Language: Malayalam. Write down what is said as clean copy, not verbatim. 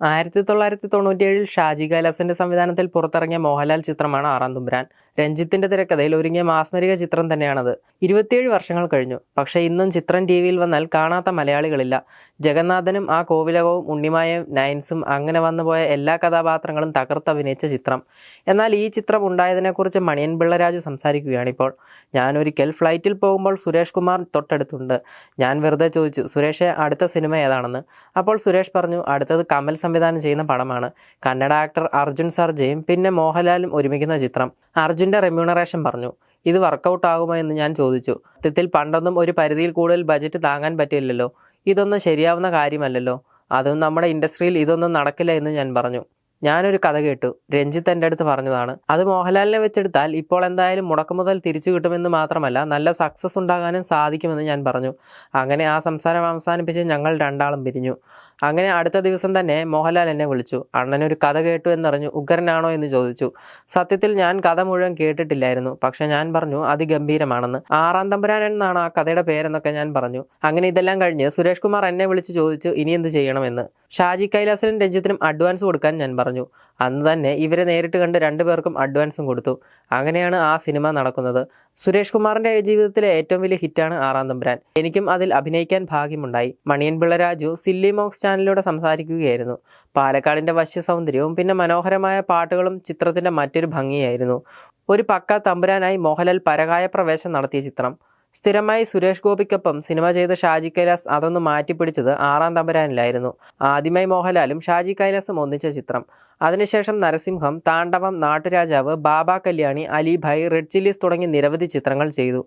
1997 ഷാജി കൈലാസിന്റെ സംവിധാനത്തിൽ പുറത്തിറങ്ങിയ മോഹൻലാൽ ചിത്രമാണ് ആറാം തമ്പുരാൻ. രഞ്ജിത്തിന്റെ തിരക്കഥയിൽ ഒരുങ്ങിയ മാസ്മരിക ചിത്രം തന്നെയാണത്. 27 വർഷങ്ങൾ കഴിഞ്ഞു. പക്ഷേ ഇന്നും ചിത്രം ടിവിയിൽ വന്നാൽ കാണാത്ത മലയാളികളില്ല. ജഗന്നാഥനും ആ കോവിലകവും ഉണ്ണിമായയും നയൻസും അങ്ങനെ വന്നുപോയ എല്ലാ കഥാപാത്രങ്ങളും തകർത്തഭിനയിച്ച ചിത്രം. എന്നാൽ ഈ ചിത്രം ഉണ്ടായതിനെക്കുറിച്ച് മണിയൻ പിള്ളരാജു സംസാരിക്കുകയാണിപ്പോൾ. ഞാനൊരിക്കൽ ഫ്ലൈറ്റിൽ പോകുമ്പോൾ സുരേഷ് കുമാർ തൊട്ടടുത്തുണ്ട്. ഞാൻ വെറുതെ ചോദിച്ചു, സുരേഷേ, അടുത്ത സിനിമ ഏതാണെന്ന്. അപ്പോൾ സുരേഷ് പറഞ്ഞു, അടുത്തത് കമൽ സംവിധാനം ചെയ്യുന്ന പടമാണ്. കന്നഡ ആക്ടർ അർജുൻ സർജയും പിന്നെ മോഹൻലാലും ഒരുമിക്കുന്ന ചിത്രം. അർജുൻ്റെ റെമ്യൂണറേഷൻ പറഞ്ഞു. ഇത് വർക്കൗട്ട് ആകുമോ എന്ന് ഞാൻ ചോദിച്ചു. സത്യത്തിൽ പണ്ടൊന്നും ഒരു പരിധിയിൽ കൂടുതൽ ബജറ്റ് താങ്ങാൻ പറ്റില്ലല്ലോ. ഇതൊന്നും ശരിയാവുന്ന കാര്യമല്ലല്ലോ. അതും നമ്മുടെ ഇൻഡസ്ട്രിയിൽ ഇതൊന്നും നടക്കില്ല എന്ന് ഞാൻ പറഞ്ഞു. ഞാനൊരു കഥ കേട്ടു. രഞ്ജിത്ത് എൻ്റെ അടുത്ത് പറഞ്ഞതാണ്. അത് മോഹൻലാലിനെ വെച്ചെടുത്താൽ ഇപ്പോൾ എന്തായാലും മുടക്കുമുതൽ തിരിച്ചു കിട്ടുമെന്ന് മാത്രമല്ല നല്ല സക്സസ് ഉണ്ടാകാനും സാധിക്കുമെന്ന് ഞാൻ പറഞ്ഞു. അങ്ങനെ ആ സംസാരം അവസാനിപ്പിച്ച് ഞങ്ങൾ രണ്ടാളും പിരിഞ്ഞു. അങ്ങനെ അടുത്ത ദിവസം തന്നെ മോഹൻലാൽ എന്നെ വിളിച്ചു. അണ്ണനൊരു കഥ കേട്ടു എന്നറിഞ്ഞു. ഉഗ്രനാണോ എന്ന് ചോദിച്ചു. സത്യത്തിൽ ഞാൻ കഥ മുഴുവൻ കേട്ടിട്ടില്ലായിരുന്നു. പക്ഷെ ഞാൻ പറഞ്ഞു അതിഗംഭീരമാണെന്ന്. ആറാം തമ്പുരാൻ എന്നാണ് ആ കഥയുടെ പേരെന്നൊക്കെ ഞാൻ പറഞ്ഞു. അങ്ങനെ ഇതെല്ലാം കഴിഞ്ഞ് സുരേഷ് കുമാർ എന്നെ വിളിച്ച് ചോദിച്ചു ഇനി എന്ത് ചെയ്യണമെന്ന്. ഷാജി കൈലാസിനും രഞ്ജിത്തിനും അഡ്വാൻസ് കൊടുക്കാൻ ഞാൻ പറഞ്ഞു. അന്ന് തന്നെ ഇവരെ നേരിട്ട് കണ്ട് രണ്ടുപേർക്കും അഡ്വാൻസും കൊടുത്തു. അങ്ങനെയാണ് ആ സിനിമ നടക്കുന്നത്. സുരേഷ് കുമാറിന്റെ ജീവിതത്തിലെ ഏറ്റവും വലിയ ഹിറ്റാണ് ആറാം തമ്പുരാൻ. എനിക്കും അതിൽ അഭിനയിക്കാൻ ഭാഗ്യമുണ്ടായി. മണിയൻ പിള്ളരാജു സില്ലി മോക്സ് ചാനലിലൂടെ സംസാരിക്കുകയായിരുന്നു. പാലക്കാടിന്റെ വശ്യ സൗന്ദര്യവും പിന്നെ മനോഹരമായ പാട്ടുകളും ചിത്രത്തിന്റെ മറ്റൊരു ഭംഗിയായിരുന്നു. ഒരു പക്ക തമ്പുരാനായി മോഹൻലാൽ പരകായ പ്രവേശം നടത്തിയ ചിത്രം. സ്ഥിരമായി സുരേഷ് ഗോപിക്കൊപ്പം സിനിമ ചെയ്ത ഷാജി കൈലാസ് അതൊന്ന് മാറ്റിപ്പിടിച്ചത് ആറാം തമ്പുരാനിലായിരുന്നു. ആദ്യമായി മോഹൻലാലും ഷാജി കൈലാസും ഒന്നിച്ച ചിത്രം. അതിനുശേഷം നരസിംഹം, താണ്ഡവം, നാട്ടുരാജാവ്, ബാബ കല്യാണി, അലി ഭായ്, റെഡ് ചില്ലീസ് തുടങ്ങി നിരവധി ചിത്രങ്ങൾ ചെയ്തു.